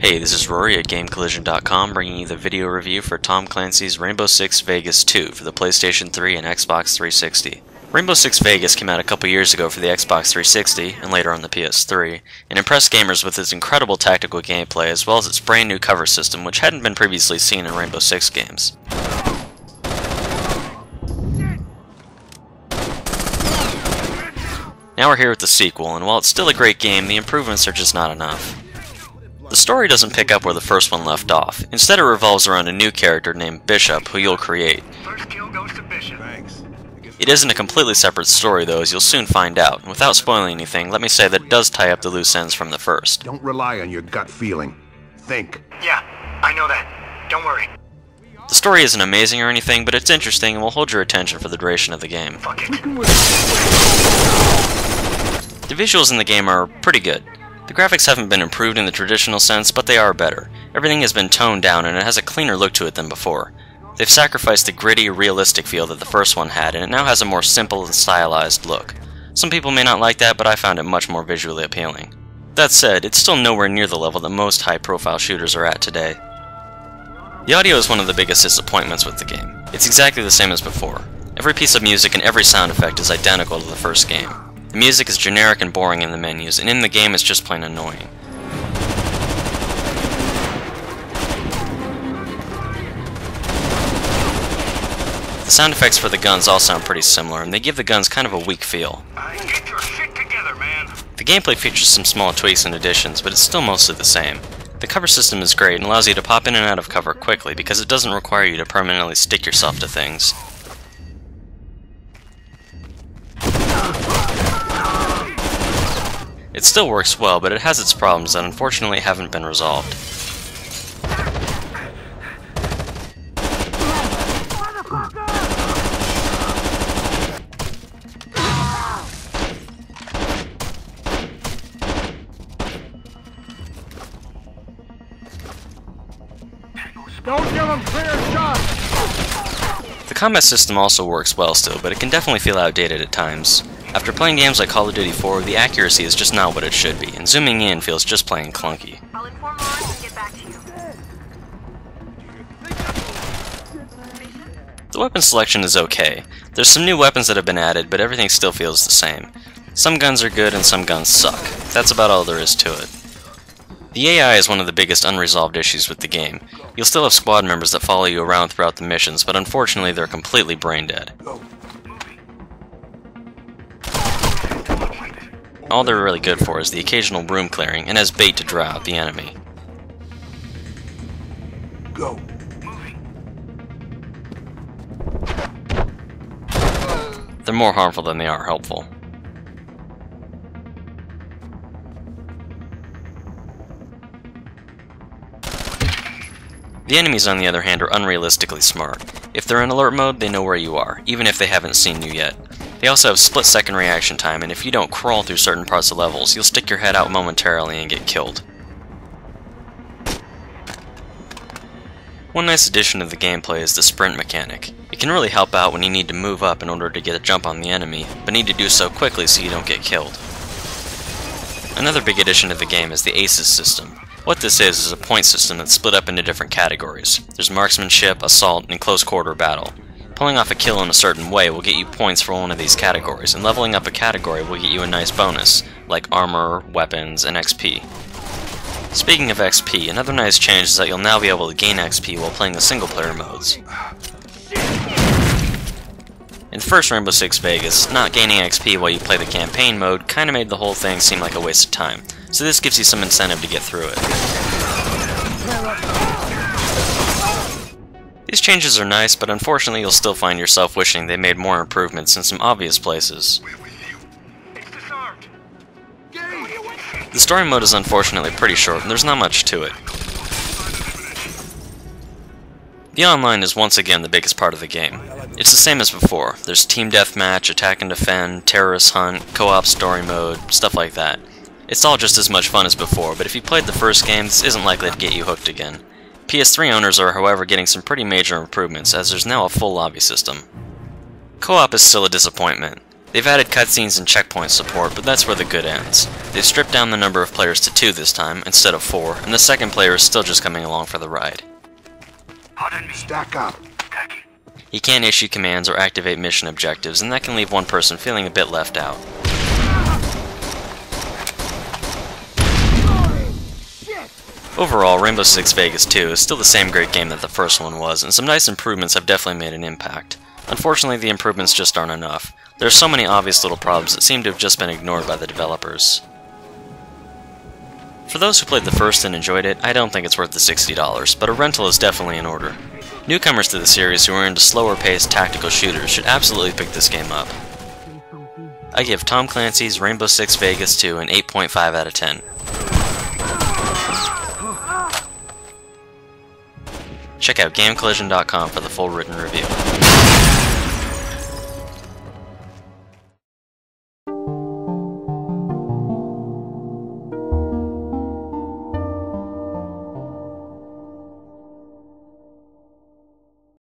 Hey, this is Rory at GameCollision.com bringing you the video review for Tom Clancy's Rainbow Six Vegas 2 for the PlayStation 3 and Xbox 360. Rainbow Six Vegas came out a couple years ago for the Xbox 360, and later on the PS3, and impressed gamers with its incredible tactical gameplay as well as its brand new cover system which hadn't been previously seen in Rainbow Six games. Now we're here with the sequel, and while it's still a great game, the improvements are just not enough. The story doesn't pick up where the first one left off. Instead, it revolves around a new character named Bishop, who you'll create. First kill goes to Bishop. Thanks. It isn't a completely separate story, though, as you'll soon find out. And without spoiling anything, let me say that it does tie up the loose ends from the first. Don't rely on your gut feeling. Think. Yeah, I know that. Don't worry. The story isn't amazing or anything, but it's interesting and will hold your attention for the duration of the game. Fuck it. The visuals in the game are pretty good. The graphics haven't been improved in the traditional sense, but they are better. Everything has been toned down and it has a cleaner look to it than before. They've sacrificed the gritty, realistic feel that the first one had, and it now has a more simple and stylized look. Some people may not like that, but I found it much more visually appealing. That said, it's still nowhere near the level that most high-profile shooters are at today. The audio is one of the biggest disappointments with the game. It's exactly the same as before. Every piece of music and every sound effect is identical to the first game. The music is generic and boring in the menus, and in the game it's just plain annoying. The sound effects for the guns all sound pretty similar, and they give the guns kind of a weak feel. Get your shit together, man. The gameplay features some small tweaks and additions, but it's still mostly the same. The cover system is great and allows you to pop in and out of cover quickly because it doesn't require you to permanently stick yourself to things. It still works well, but it has its problems that unfortunately haven't been resolved. Don't give him clear shot! The combat system also works well still, but it can definitely feel outdated at times. After playing games like Call of Duty 4, the accuracy is just not what it should be, and zooming in feels just plain clunky. I'll inform Lawrence and get back to you. The weapon selection is okay. There's some new weapons that have been added, but everything still feels the same. Some guns are good and some guns suck. That's about all there is to it. The AI is one of the biggest unresolved issues with the game. You'll still have squad members that follow you around throughout the missions, but unfortunately they're completely brain dead. All they're really good for is the occasional room clearing and as bait to draw out the enemy. Go. They're more harmful than they are helpful. The enemies, on the other hand, are unrealistically smart. If they're in alert mode, they know where you are, even if they haven't seen you yet. They also have split-second reaction time, and if you don't crawl through certain parts of levels, you'll stick your head out momentarily and get killed. One nice addition to the gameplay is the sprint mechanic. It can really help out when you need to move up in order to get a jump on the enemy, but need to do so quickly so you don't get killed. Another big addition to the game is the Aces system. What this is a point system that's split up into different categories. There's marksmanship, assault, and close quarter battle. Pulling off a kill in a certain way will get you points for one of these categories, and leveling up a category will get you a nice bonus, like armor, weapons, and XP. Speaking of XP, another nice change is that you'll now be able to gain XP while playing the single-player modes. In the first Rainbow Six Vegas, not gaining XP while you play the campaign mode kinda made the whole thing seem like a waste of time, so this gives you some incentive to get through it. These changes are nice, but unfortunately you'll still find yourself wishing they made more improvements in some obvious places. It's disarmed. The story mode is unfortunately pretty short, and there's not much to it. The online is once again the biggest part of the game. It's the same as before. There's team deathmatch, attack and defend, terrorist hunt, co-op story mode, stuff like that. It's all just as much fun as before, but if you played the first game, this isn't likely to get you hooked again. PS3 owners are, however, getting some pretty major improvements, as there's now a full lobby system. Co-op is still a disappointment. They've added cutscenes and checkpoint support, but that's where the good ends. They've stripped down the number of players to 2 this time, instead of 4, and the second player is still just coming along for the ride. Pardon me. Stack up. You can't issue commands or activate mission objectives, and that can leave one person feeling a bit left out. Overall, Rainbow Six Vegas 2 is still the same great game that the first one was, and some nice improvements have definitely made an impact. Unfortunately, the improvements just aren't enough. There are so many obvious little problems that seem to have just been ignored by the developers. For those who played the first and enjoyed it, I don't think it's worth the $60, but a rental is definitely in order. Newcomers to the series who are into slower-paced tactical shooters should absolutely pick this game up. I give Tom Clancy's Rainbow Six Vegas 2 an 8.5 out of 10. Check out GameCollision.com for the full written review.